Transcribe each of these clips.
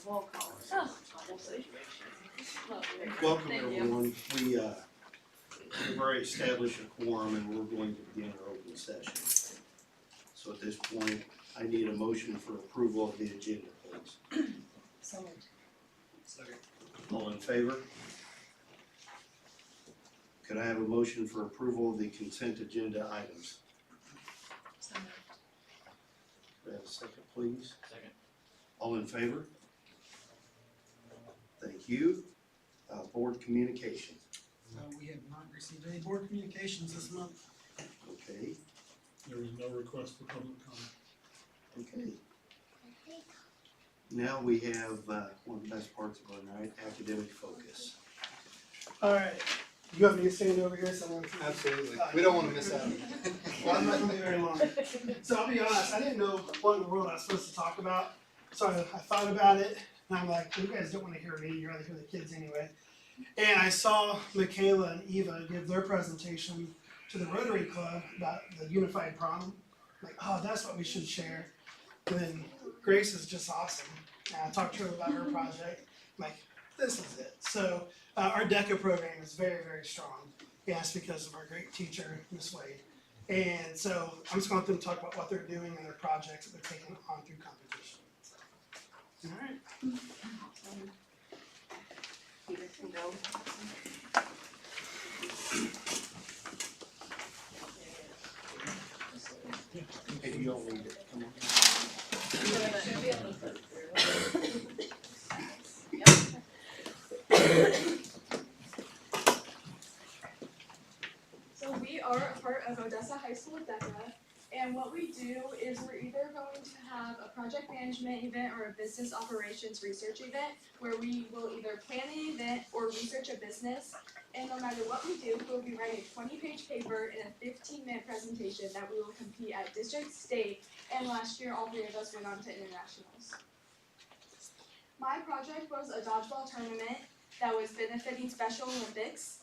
Roll call. Welcome everyone. We've already established a quorum and we're going to begin our open session. So at this point, I need a motion for approval of the agenda, please. So moved. Second. All in favor? Could I have a motion for approval of the consent agenda items? So moved. Could I have a second, please? Second. All in favor? Thank you. Board communication. We have not received any board communications this month. Okay, There was no request for public comment. okay. Now we have one of the best parts of our night, academic focus. All right, you want me to stand over here so Absolutely. We don't want to miss out. Well, I'm not gonna be very long. So I'll be honest, I didn't know what in the world I was supposed to talk about. So I thought about it and I'm like, you guys don't want to hear me, you'd rather hear the kids anyway. And I saw Michaela and Eva give their presentation to the Rotary Club about the Unified Prom. I'm like, oh, that's what we should share. And then Grace is just awesome. And I talked to her about her project. I'm like, this is it. So our DECA program is very, very strong. Yes, because of our great teacher, Miss Wade. And so I'm just going to let them talk about what they're doing and their projects that they're taking on through competition. So, all right. You guys can go. If you don't need it, come on. So we are a part of Odessa High School DECA, and what we do is we're either going to have a project management event or a business operations research event where we will either plan an event or research a business, and no matter what we do, we'll be writing a 20-page paper and a 15-minute presentation that we will compete at district, state, and last year all three of us went on to internationals. My project was a dodgeball tournament that was benefiting Special Olympics.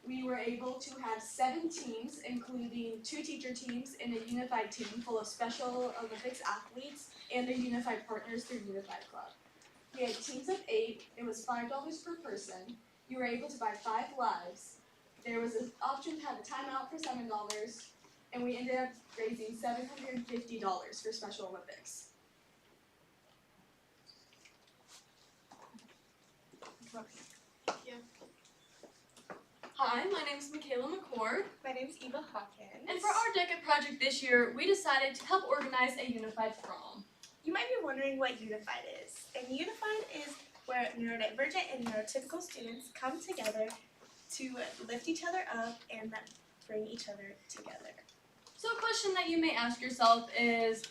We were able to have 7 teams, including 2 teacher teams and a unified team full of Special Olympics athletes and their unified partners through Unified Club. We had teams of 8, it was $5 per person. You were able to buy 5 lives. There was an option to have a timeout for $7, and we ended up raising $750 for Special Olympics. Hi, my name is Michaela McCord. My name's Eva Hawkins. And for our DECA project this year, we decided to help organize a unified prom. You might be wondering what Unified is. And Unified is where neurodivergent and neurotypical students come together to lift each other up and bring each other together. So a question that you may ask yourself is,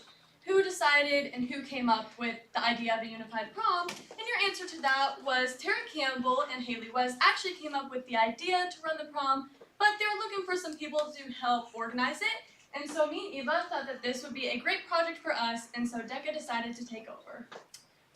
who decided and who came up with the idea of a unified prom? And your answer to that was Tara Campbell and Haley West actually came up with the idea to run the prom, but they were looking for some people to help organize it. And so me and Eva thought that this would be a great project for us, and so DECA decided to take over.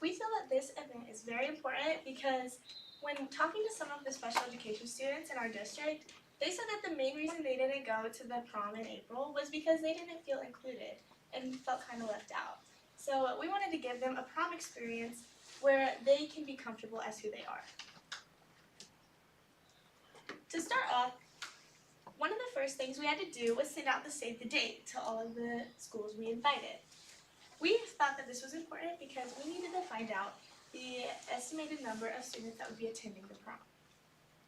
We feel that this event is very important because when talking to some of the special education students in our district, they said that the main reason they didn't go to the prom in April was because they didn't feel included and felt kind of left out. So we wanted to give them a prom experience where they can be comfortable as who they are. To start off, one of the first things we had to do was send out the save the date to all of the schools we invited. We thought that this was important because we needed to find out the estimated number of students that would be attending the prom.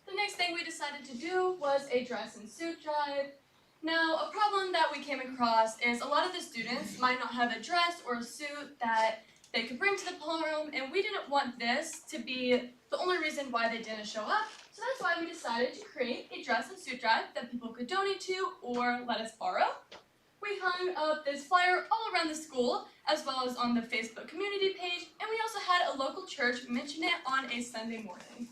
The next thing we decided to do was a dress and suit drive. Now, a problem that we came across is a lot of the students might not have a dress or a suit that they could bring to the prom, and we didn't want this to be the only reason why they didn't show up. So that's why we decided to create a dress and suit drive that people could donate to or let us borrow. We hung up this flyer all around the school, as well as on the Facebook community page, and we also had a local church mention it on a Sunday morning.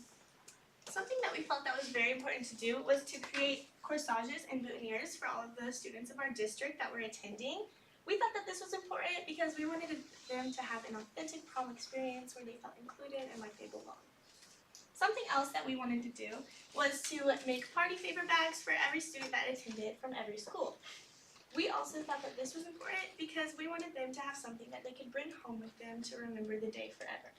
Something that we felt that was very important to do was to create corsages and boutonnieres for all of the students of our district that were attending. We thought that this was important because we wanted them to have an authentic prom experience where they felt included and like they belonged. Something else that we wanted to do was to make party favor bags for every student that attended from every school. We also thought that this was important because we wanted them to have something that they could bring home with them to remember the day forever.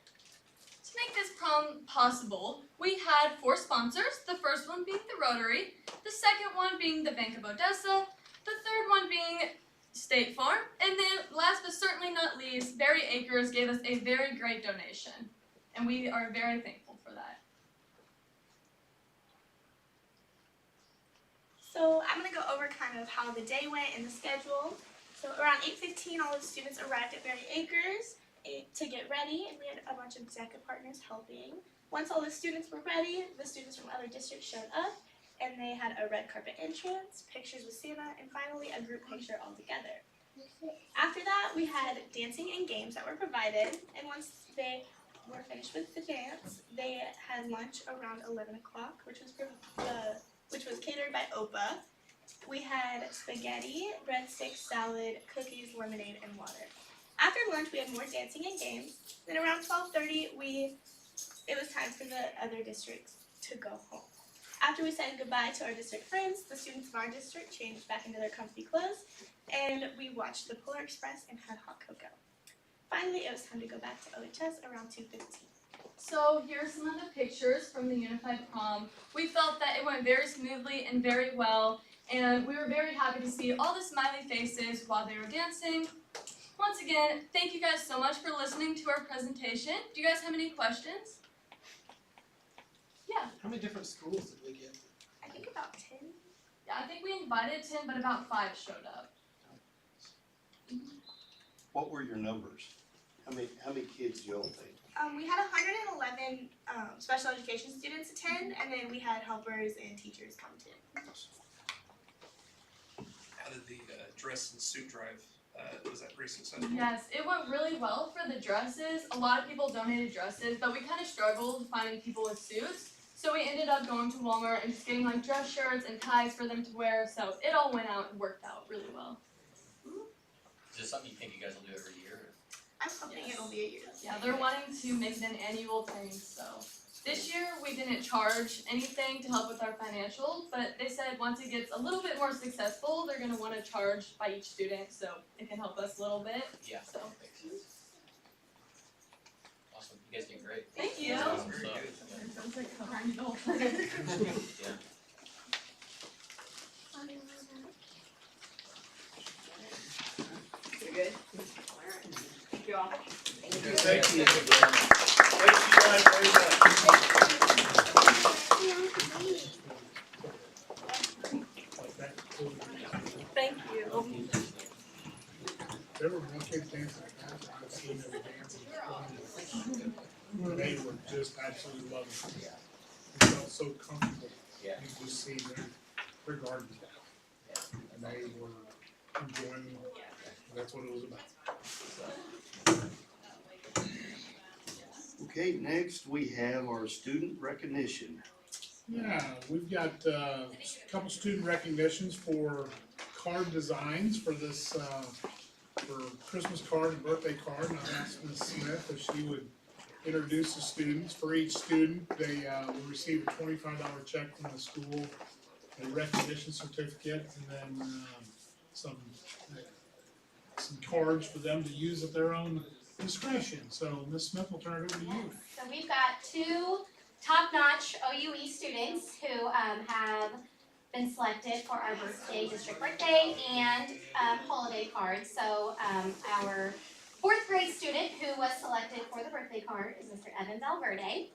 make this prom possible, we had 4 sponsors, the first one being the Rotary, the second one being the Bank of Odessa, the third one being State Farm, and then last but certainly not least, Berry Acres gave us a very great donation, and we are very thankful for that. So I'm gonna go over kind of how the day went and the schedule. So around 8:15, all the students arrived at Berry Acres to get ready, and we had a bunch of DECA partners helping. Once all the students were ready, the students from other districts showed up, and they had a red carpet entrance, pictures with Santa, and finally a group picture all together. After that, we had dancing and games that were provided, and once they were finished with the dance, they had lunch around 11 o'clock, which was catered by OPA. We had spaghetti, breadsticks, salad, cookies, lemonade, and water. After lunch, we had more dancing and games. Then around 12:30, it was time for the other districts to go home. After we said goodbye to our district friends, the students in our district changed back into their comfy clothes, and we watched the Polar Express and had hot cocoa. Finally, it was time to go back to OHS around 2:15. So here's some of the pictures from the Unified Prom. We felt that it went very smoothly and very well, and we were very happy to see all the smiley faces while they were dancing. Once again, thank you guys so much for listening to our presentation. Do you guys have any questions? Yeah. How many different schools did we get? I think about 10. Yeah, I think we invited 10, but about 5 showed up. What were your numbers? How many kids y'all think? We had 111 special education students attend, and then we had helpers and teachers come too. How did the dress and suit drive, was that pretty successful? Yes, it went really well for the dresses. A lot of people donated dresses, but we kind of struggled finding people with suits. So we ended up going to Walmart and just getting like dress shirts and ties for them to wear. So it all went out and worked out really well. Is this something you think you guys will do every year? I'm hoping it'll be a year. Yeah, they're wanting to make it an annual thing, so. This year, we didn't charge anything to help with our financials, but they said once it gets a little bit more successful, they're gonna wanna charge by each student, so it can help us a little bit, Yeah. so. Makes sense. Awesome, you guys did great. Thank you. Awesome Very stuff. good. Sounds like a grind old. Yeah. You're good? Alright. Thank you all. Thank you. Thank you guys very much. Like that. Thank you. There were more kids dancing at that, I've seen them dancing. They were just absolutely loving it. They felt so comfortable. Yeah. You just see their gardens down. And they were enjoying it. That's what it was about. Okay, next we have our student recognition. Yeah, we've got a couple student recognitions for card designs for this, for Christmas card and birthday card. And I've asked Ms. Smith if she would introduce the students. For each student, they will receive a $25 check from the school, a recognition certificate, and then some cards for them to use at their own discretion. So Ms. Smith will turn it over to you. So we've got 2 top-notch OUE students who have been selected for our district birthday and holiday cards. So our 4th grade student who was selected for the birthday card is Mr. Evan Valverde.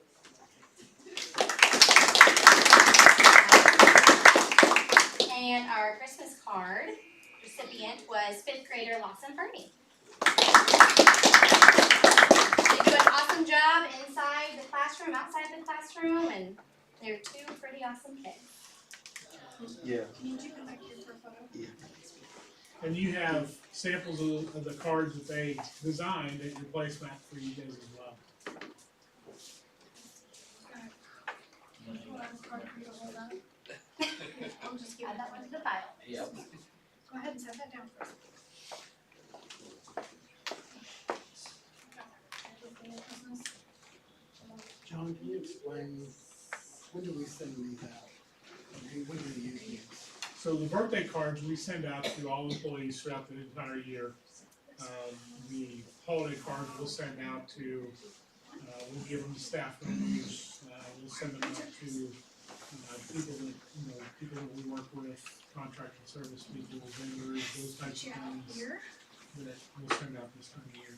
And our Christmas card recipient was 5th grader Lawson Fernie. They do an awesome job inside the classroom, outside the classroom, and they're 2 pretty awesome kids. Yeah. Need you come back here for a photo? Yeah. And you have samples of the cards that they designed at your placemat for you guys as well. We'll have a card for you to hold up. I'll just give Add that one to the file. Yep. Go ahead and set that down first. John, can you explain, when do we send these out? When do we use these? So the birthday cards we send out to all employees throughout the entire year. The holiday cards we'll send out to we'll give them to staff members, we'll send them out to, people that we work with, contracted service people, vendors, those types of things that we'll send out this time of year.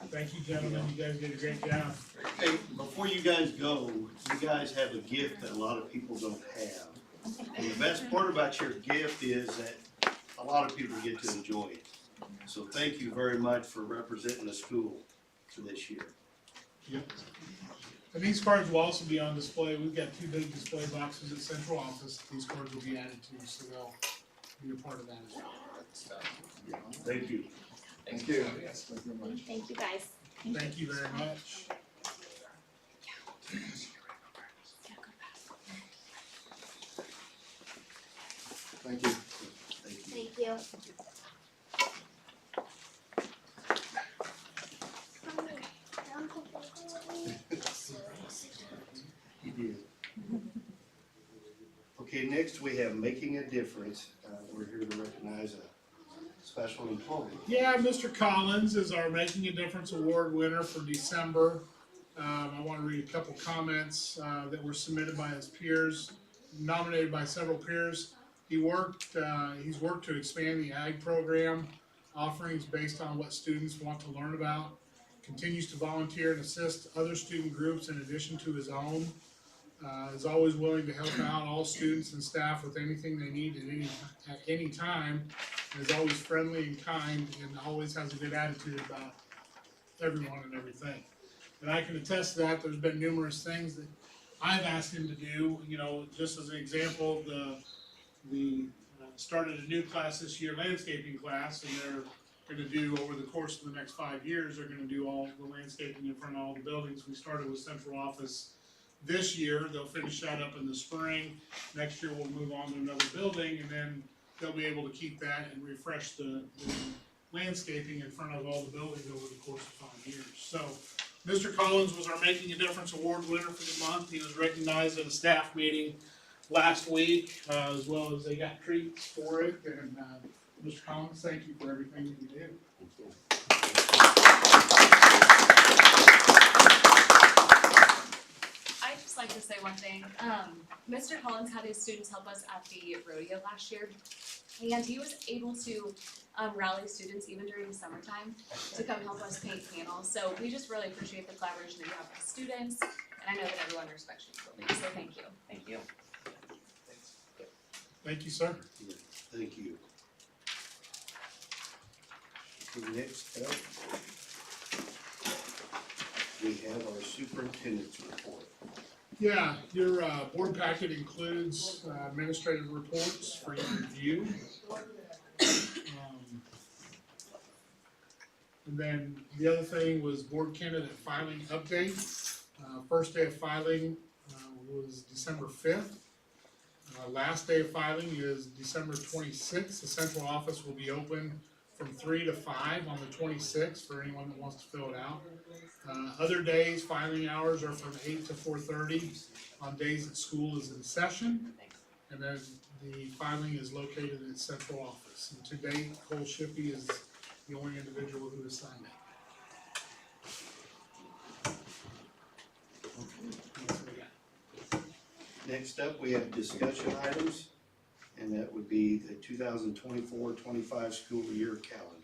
Thank you, gentlemen, you guys did a great job. Hey, before you guys go, you guys have a gift that a lot of people don't have. And the best part about your gift is that a lot of people get to enjoy it. So thank you very much for representing the school for this year. Yep. And these cards will also be on display. We've got 2 big display boxes at central office. These cards will be added to, so they'll be a part of that as well. Thank you. Thank you. Thank you guys. Thank you very much. Thank you. Thank you. You did. Okay, next we have Making a Difference. We're here to recognize a special employee. Yeah, Mr. Collins is our Making a Difference Award winner for December. I want to read a couple comments that were submitted by his peers, nominated by several peers. He's worked to expand the ag program offerings based on what students want to learn about. Continues to volunteer and assist other student groups in addition to his own. Is always willing to help out all students and staff with anything they need at any time. And is always friendly and kind, and always has a good attitude about everyone and everything. And I can attest to that. There's been numerous things that I've asked him to do. You know, just as an example, we started a new class this year, landscaping class, and they're going to do, over the course of the next 5 years, they're going to do all the landscaping in front of all the buildings. We started with central office this year. They'll finish that up in the spring. Next year we'll move on to another building, and then they'll be able to keep that and refresh the landscaping in front of all the buildings over the course of 5 years. So Mr. Collins was our Making a Difference Award winner for the month. He was recognized at a staff meeting last week, as well as they got treats for it. And Mr. Collins, thank you for everything that you did. I'd just like to say one thing. Mr. Collins had his students help us at the rodeo last year, and he was able to rally students even during the summertime to come help us paint panels. So we just really appreciate the collaboration that you have with the students, and I know that everyone respects you fully, so thank you. Thank you. Thank you, sir. Thank you. Next up, we have our superintendent's report. Yeah, your board packet includes administrative reports for your review. And then the other thing was board candidate filing update. First day of filing was December 5th. Last day of filing is December 26th. The central office will be open from 3 to 5 on the 26th for anyone that wants to fill it out. Other days, filing hours are from 8 to 4:30 on days that school is in session. And then the filing is located at central office. And to date, Cole Shippey is the only individual who has signed it. That's what we got. Next up, we have discussion items, and that would be the 2024-25 school year calendar.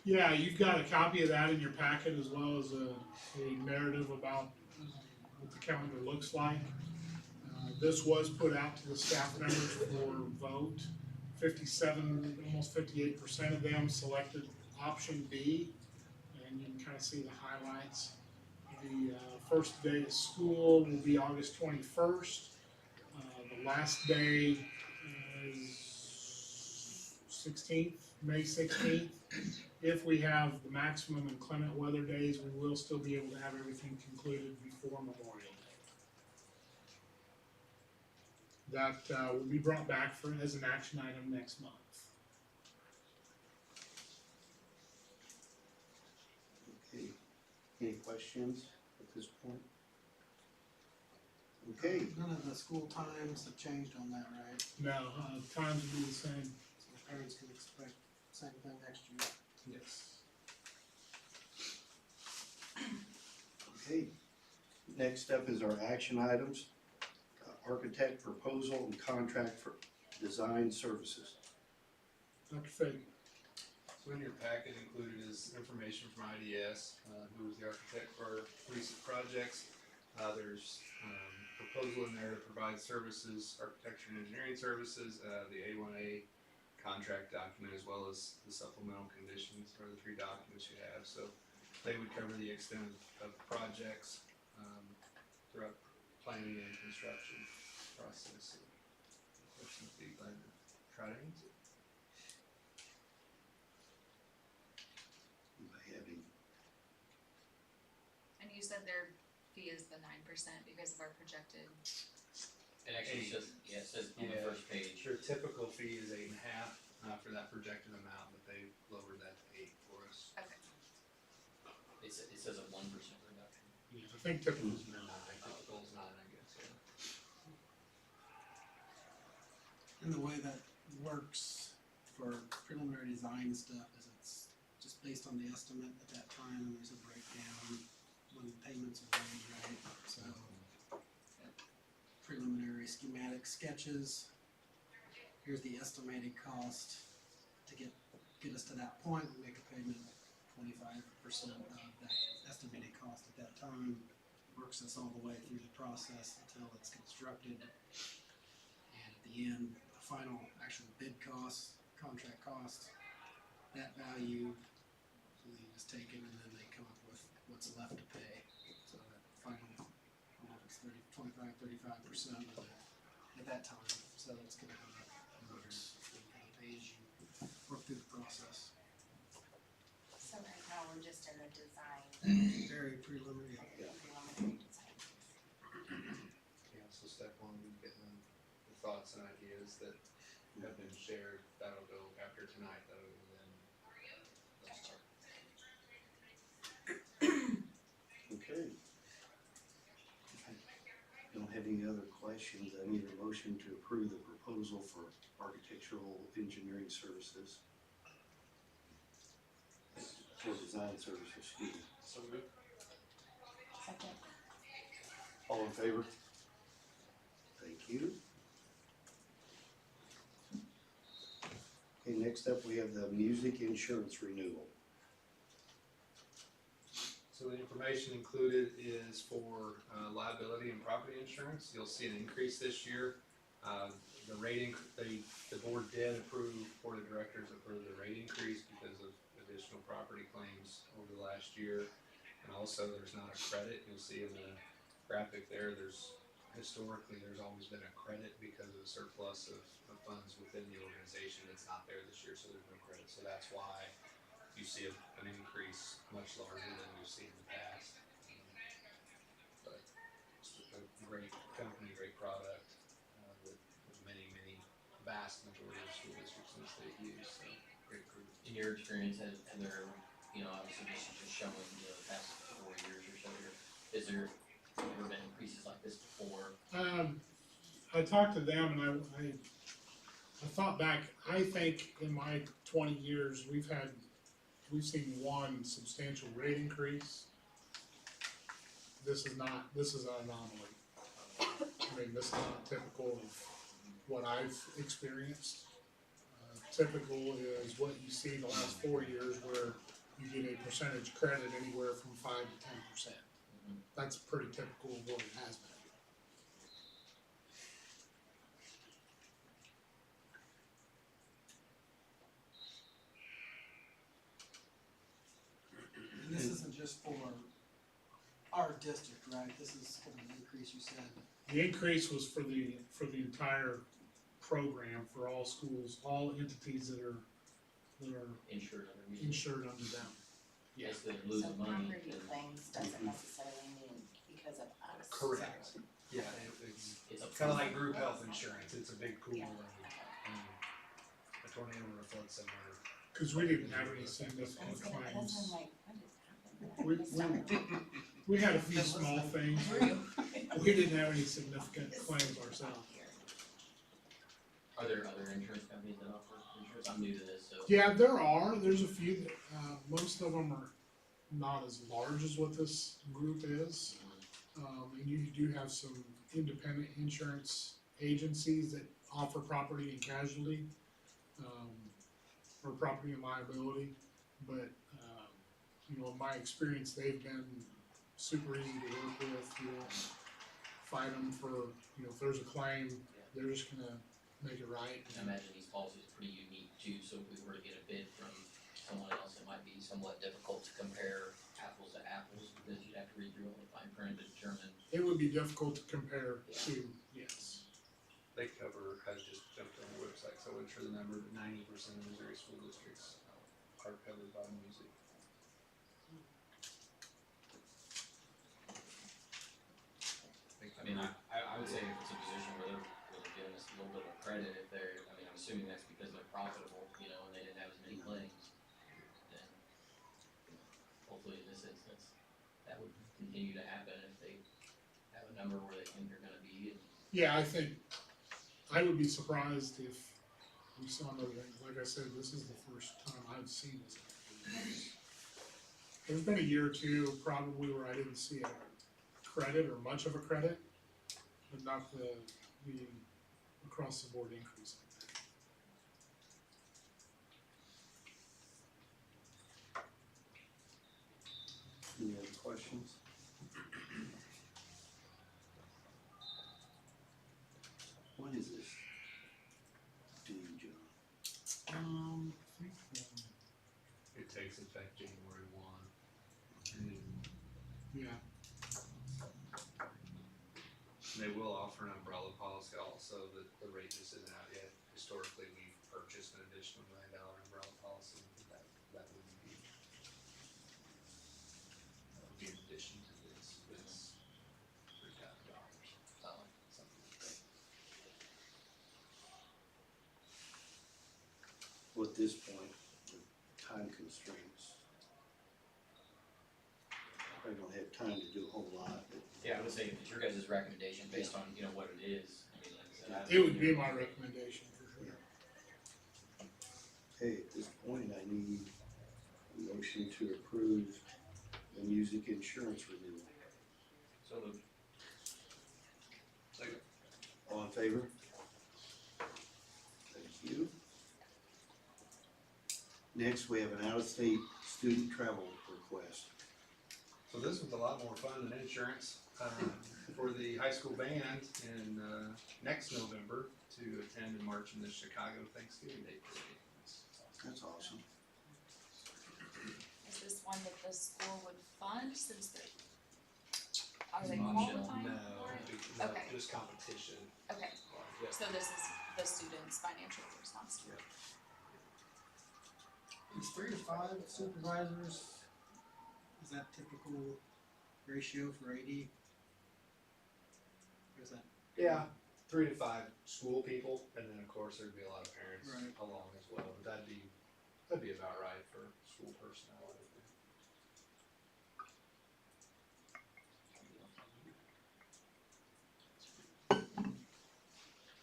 Yeah, you've got a copy of that in your packet, as well as a narrative about what the calendar looks like. This was put out to the staff members for vote. 57, almost 58% of them selected option B, and you can kind of see the highlights. The first day of school will be August 21st. The last day is 16th, May 16th. If we have the maximum inclement weather days, we will still be able to have everything concluded before Memorial Day. That will be brought back as an action item next month. Okay, any questions at this point? Okay, None of the school times have changed on that, right? No, times will be the same. parents can expect same thing next year. Yes. Okay, next up is our action items. Architect proposal and contract for design services. Dr. Fig, So in your packet included is information from IDS, who was the architect for our recent projects. There's proposal in there to provide services, architecture and engineering services, the A1A contract document, as well as the supplemental conditions are the 3 documents you have. So they would cover the extent of projects throughout planning and construction process. So, questions, be glad to try to answer. Anybody have any? And you said their fee is the 9% because of our projected. It actually says, yeah, it says on the first page. Their typical fee is 8.5 for that projected amount, but they lowered that to 8 for us. Okay. It says a 1% reduction. yeah, I think typical is 9. Typical is 9, I guess, yeah. And the way that works for preliminary design stuff is it's just based on the estimate at that time, and there's a breakdown when payments are made, right? So preliminary schematic sketches, here's the estimated cost to get us to that point. We make a payment 25% of that estimated cost at that time, works us all the way through the process until it's constructed. And at the end, the final actual bid cost, contract cost, that value is taken, and then they come up with what's left to pay. So that final, I don't know if it's 25-35% of it at that time. So that's kind of how that works. It kind of pays you work through the process. So right now, we're just in the design, Very preliminary. preliminary design. Yeah, so step 1 would be getting the thoughts and ideas that have been shared. That'll go after tonight, that'll go then. Okay. If I don't have any other questions, I need a motion to approve the proposal for architectural engineering services. For design services, excuse me. So moved. Second. All in favor? Thank you. Okay, next up, we have the music insurance renewal. So the information included is for liability and property insurance. You'll see an increase this year. The the board did approve, board of directors approved the rate increase because of additional property claims over the last year. And also there's not a credit. You'll see in the graphic there, historically there's always been a credit because of the surplus of funds within the organization. It's not there this year, so there's no credit. So that's why you see an increase much larger than we've seen in the past. But it's a great company, great product that many vast majority of school districts in the state use. So great group. In your experience, has there, obviously this is just showing the past 4 years or so here, is there ever been increases like this before? I talked to them and I thought back, I think in my 20 years, we've seen one substantial rate increase. This is an anomaly. I mean, this is not typical of what I've experienced. Typical is what you see the last 4 years where you get a percentage credit anywhere from 5 to 10%. That's pretty typical of what it has been. And this isn't just for our district, right? This is kind of an increase you said. The increase was for the entire program, for all schools, all entities that are Insured under music? insured under them. Yeah. Yes, they're So losing money. property claims doesn't necessarily mean because of us. Correct. Yeah, It's a kind of like group health insurance. It's a big pool and a tornado or a flood somewhere. Cause we didn't have any significant That's claims. like, what is happening? We had a few small things, we didn't have any significant claims ourselves. Are there other insurance companies that offer insurance I'm new to this, so. Yeah, there's a few, that, most of them are not as large as what this group is. And you do have some independent insurance agencies that offer property and casualty, or property and liability. But, you know, in my experience, they've been super easy to work with. You won't fight them for, you know, if there's a claim, they're just gonna make it right. I imagine these policies are pretty unique too, so if we were to get a bid from someone else, it might be somewhat difficult to compare apples to apples, because you'd have to read through all the fine print to determine. It would be difficult to compare to, yes. They cover, I just jumped on the website, so I wasn't sure the number, but 90% of Missouri school districts are covered by music. I mean, I would say if it's a position where they're giving us a little bit of credit, if they're, I mean, I'm assuming that's because they're profitable, you know, and they didn't have as many claims, then hopefully in this instance, that would continue to happen if they have a number where they think they're gonna be. Yeah, I think, I would be surprised if we saw another thing. Like I said, this is the first time I've seen this. There's been a year or two probably where I didn't see a credit or much of a credit, but not the across the board increase like that. Any other questions? What is this due, John? I think, It takes effect January 1. And yeah, they will offer an umbrella policy also, that the rate just isn't out yet. Historically, we've purchased an additional $1 million umbrella policy, that would be in addition to this, $3,000, something like that. Well, at this point, with time constraints, I don't have time to do a whole lot, but Yeah, I would say if it's your guys' recommendation based on, you know, what it is, I mean, like I said, I. it would be my recommendation for sure. okay, at this point, I need a motion to approve the music insurance renewal. So moved. Second. All in favor? Thank you. Next, we have an out-of-state student travel request. So this was a lot more fun than insurance, for the high school band in, next November to attend and march in the Chicago Thanksgiving Day Parade. That's awesome. Is this one that the school would fund since they, are they Optional, qualifying No, for it? no, Okay. just competition. Okay, Yeah. so this is the student's financial responsibility. Is 3 to 5 supervisors, is that typical ratio for AD? Or is that? Yeah, 3 to 5 school people, and then of course there'd be a lot of parents Right. along as well, but that'd be about right for school personnel, I would think.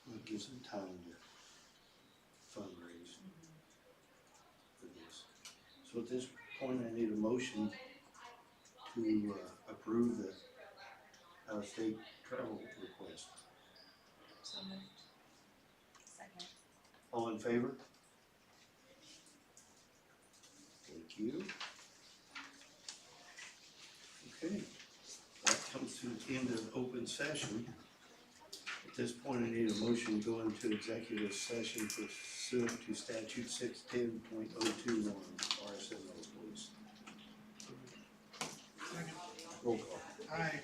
Well, it gives them time to fundraise for this. So at this point, I need a motion to approve the out-of-state travel request. So moved. Second. All in favor? Thank you. Okay, that comes to the end of open session. At this point, I need a motion to go into executive session pursuant to statute 610.021, RSMO, please. Second. Roll call. Aye.